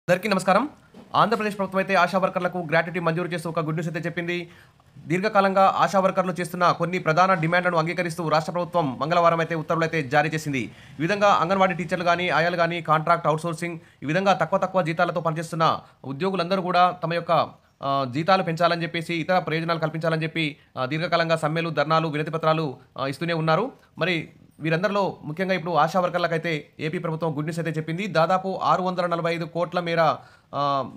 అందరికీ నమస్కారం. ఆంధ్రప్రదేశ్ ప్రభుత్వం అయితే ఆశా వర్కర్లకు గ్రాట్యుటీ మంజూరు చేస్తూ ఒక గుడ్ న్యూస్ అయితే చెప్పింది. దీర్ఘకాలంగా ఆశా వర్కర్లు చేస్తున్న కొన్ని ప్రధాన డిమాండ్లను అంగీకరిస్తూ రాష్ట్ర ప్రభుత్వం మంగళవారం అయితే ఉత్తర్వులు అయితే జారీ చేసింది. ఈ విధంగా అంగన్వాడీ టీచర్లు గానీ, ఆయాలు గానీ, కాంట్రాక్ట్ అవుట్‌సోర్సింగ్ ఈ విధంగా తక్కువ జీతాలతో పనిచేస్తున్న ఉద్యోగులందరూ కూడా తమ యొక్క జీతాలు పెంచాలని చెప్పేసి, ఇతర ప్రయోజనాలు కల్పించాలని చెప్పి దీర్ఘకాలంగా సమ్మెలు, ధర్నాలు, వినతి పత్రాలు ఇస్తూనే ఉన్నారు. మరి వీరందరిలో ముఖ్యంగా ఇప్పుడు ఆశా వర్కర్లకైతే ఏపీ ప్రభుత్వం గుడ్ న్యూస్ అయితే చెప్పింది. దాదాపు 645 కోట్ల మేర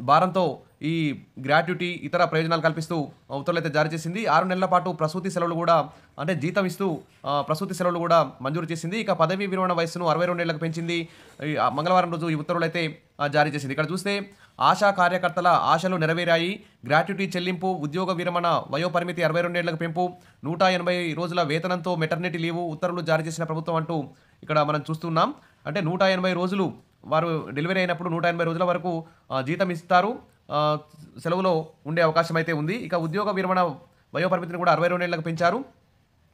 భారంతో ఈ గ్రాట్యుటీ, ఇతర ప్రయోజనాలు కల్పిస్తూ ఉత్తర్వులైతే జారీ చేసింది. 6 నెలల పాటు ప్రసూతి సెలవులు కూడా అంటే జీతం ఇస్తూ ప్రసూతి సెలవులు కూడా మంజూరు చేసింది. ఇక పదవీ విరమణ వయస్సును 62 ఏళ్లకు పెంచింది. ఈ మంగళవారం రోజు ఈ ఉత్తర్వులైతే జారీ చేసింది. ఇక్కడ చూస్తే ఆశా కార్యకర్తల ఆశలు నెరవేరాయి. గ్రాట్యుటీ చెల్లింపు, ఉద్యోగ విరమణ వయోపరిమితి 62 ఏళ్లకు పెంపు, 180 రోజుల వేతనంతో మెటర్నిటీ లీవు ఉత్తర్వులు జారీ చేసిన ప్రభుత్వం అంటూ ఇక్కడ మనం చూస్తున్నాం. అంటే 180 రోజులు వారు డెలివరీ అయినప్పుడు 180 రోజుల వరకు జీతం ఇస్తారు. సెలవులో ఉండే అవకాశం అయితే ఉంది. ఇక ఉద్యోగ విరమణ వయోపరిమితిని కూడా 62 ఏళ్లకు పెంచారు.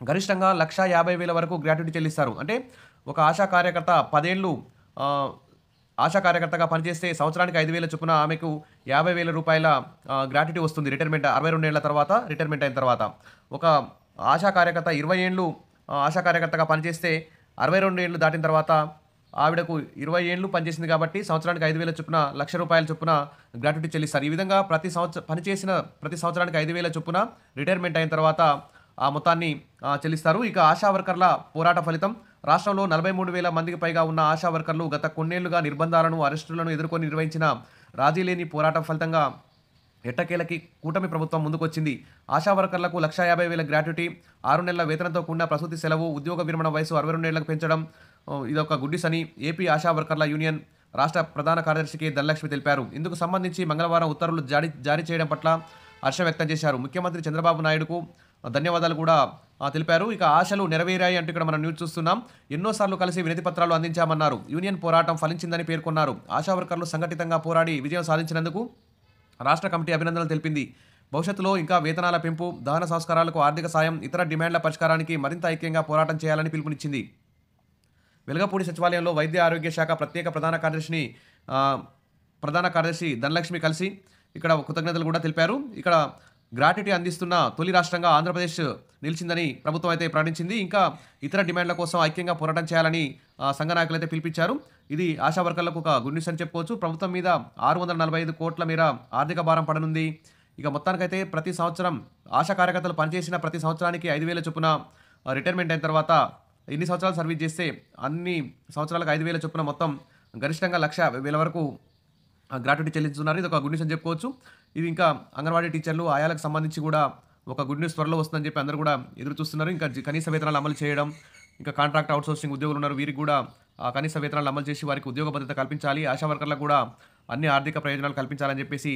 గరిష్టంగా 1,50,000 వరకు గ్రాట్యుటీ చెల్లిస్తారు. అంటే ఒక ఆశా కార్యకర్త 10 ఏళ్ళు ఆశా కార్యకర్తగా పనిచేస్తే సంవత్సరానికి 5,000 చొప్పున ఆమెకు 50,000 రూపాయల గ్రాట్యుటీ వస్తుంది. రిటైర్మెంట్ 62 ఏళ్ల తర్వాత రిటైర్మెంట్ అయిన తర్వాత. ఒక ఆశా కార్యకర్త 20 ఏళ్ళు ఆశా కార్యకర్తగా పనిచేస్తే 62 ఏళ్ళు దాటిన తర్వాత ఆవిడకు 20 ఏళ్ళు పనిచేసింది కాబట్టి సంవత్సరానికి 5,000 చొప్పున ₹1,00,000 చొప్పున గ్రాట్యుటీ చెల్లిస్తారు. ఈ విధంగా పనిచేసిన ప్రతి సంవత్సరానికి 5,000 చొప్పున రిటైర్మెంట్ అయిన తర్వాత ఆ మొత్తాన్ని చెల్లిస్తారు. ఇక ఆశా వర్కర్ల పోరాట ఫలితం రాష్ట్రంలో 43,000 మందికి పైగా ఉన్న ఆశా వర్కర్లు గత కొన్నేళ్లుగా నిర్బంధాలను, అరెస్టులను ఎదుర్కొని నిర్వహించిన రాజీలేని పోరాటం ఫలితంగా ఎట్టకేలకి కూటమి ప్రభుత్వం ముందుకొచ్చింది. ఆశా వర్కర్లకు 1,50,000 గ్రాట్యుటీ, 6 నెలల వేతనంతో కూడిన ప్రసూతి సెలవు, ఉద్యోగ విరమణ వయసు 62 ఏళ్లకు పెంచడం ఇదొక గుడ్డిస్ అని ఏపీ ఆశా వర్కర్ల యూనియన్ రాష్ట్ర ప్రధాన కార్యదర్శి కె. ధనలక్ష్మి తెలిపారు. ఇందుకు సంబంధించి మంగళవారం ఉత్తర్వులు జారీ చేయడం పట్ల హర్షం వ్యక్తం చేశారు. ముఖ్యమంత్రి చంద్రబాబు నాయుడుకు ధన్యవాదాలు కూడా తెలిపారు. ఇక ఆశలు నెరవేరాయి అంటూ ఇక్కడ మనం న్యూస్ చూస్తున్నాం. ఎన్నోసార్లు కలిసి వినతి పత్రాలు అందించామన్నారు. యూనియన్ పోరాటం ఫలించిందని పేర్కొన్నారు. ఆశా వర్కర్లు సంఘటితంగా పోరాడి విజయం సాధించినందుకు రాష్ట్ర కమిటీ అభినందనలు తెలిపింది. భవిష్యత్తులో ఇంకా వేతనాల పెంపు, దహన సంస్కారాలకు ఆర్థిక సాయం, ఇతర డిమాండ్ల పరిష్కారానికి మరింత ఐక్యంగా పోరాటం చేయాలని పిలుపునిచ్చింది. వెలగపూడి సచివాలయంలో వైద్య ఆరోగ్య శాఖ ప్రత్యేక ప్రధాన కార్యదర్శి ధనలక్ష్మి కలిసి ఇక్కడ కృతజ్ఞతలు కూడా తెలిపారు. ఇక్కడ గ్రాట్యుటీ అందిస్తున్న తొలి రాష్ట్రంగా ఆంధ్రప్రదేశ్ నిలిచిందని ప్రభుత్వం అయితే ప్రకటించింది. ఇంకా ఇతర డిమాండ్ల కోసం ఐక్యంగా పోరాటం చేయాలని సంఘ నాయకులు అయితే పిలిపించారు. ఇది ఆశా వర్కర్లకు ఒక గుడ్ న్యూస్ అని చెప్పుకోవచ్చు. ప్రభుత్వం మీద 645 కోట్ల మేర ఆర్థిక భారం పడనుంది. ఇక మొత్తానికైతే ప్రతి సంవత్సరం ఆశా కార్యకర్తలు పనిచేసిన ప్రతి సంవత్సరానికి 5,000 చొప్పున రిటైర్మెంట్ అయిన తర్వాత ఎన్ని సంవత్సరాలు సర్వీస్ చేస్తే అన్ని సంవత్సరాలకు 5,000 చొప్పున మొత్తం గరిష్టంగా 1,00,000 వరకు గ్రాట్యుటీ చెల్లిస్తున్నారు. ఇది ఒక గుడ్ న్యూస్ అని చెప్పుకోవచ్చు. ఇది ఇంకా అంగన్వాడీ టీచర్లు, ఆయాలకు సంబంధించి కూడా ఒక గుడ్ న్యూస్ త్వరలో వస్తుందని చెప్పి అందరూ కూడా ఎదురు చూస్తున్నారు. ఇంకా కనీస వేతనాలు అమలు చేయడం, ఇంకా కాంట్రాక్ట్ అవుట్‌సోర్సింగ్ ఉద్యోగులు ఉన్నారు, వీరికి కూడా కనీస వేతనాలు అమలు చేసి వారికి ఉద్యోగ భద్రత కల్పించాలి. ఆశా వర్కర్లకు కూడా అన్ని ఆర్థిక ప్రయోజనాలు కల్పించాలని చెప్పేసి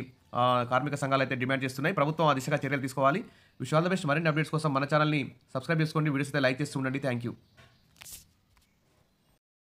కార్మిక సంఘాలు అయితే డిమాండ్ చేస్తున్నాయి. ప్రభుత్వం ఆ దిశగా చర్యలు తీసుకోవాలి. Wish all the best. మరిన్ని అప్డేట్స్ కోసం మన ఛానల్ని సబ్స్క్రైబ్ చేసుకోండి. వీడియోస్ అయితే లైక్ చేస్తూ ఉండండి. Thank you.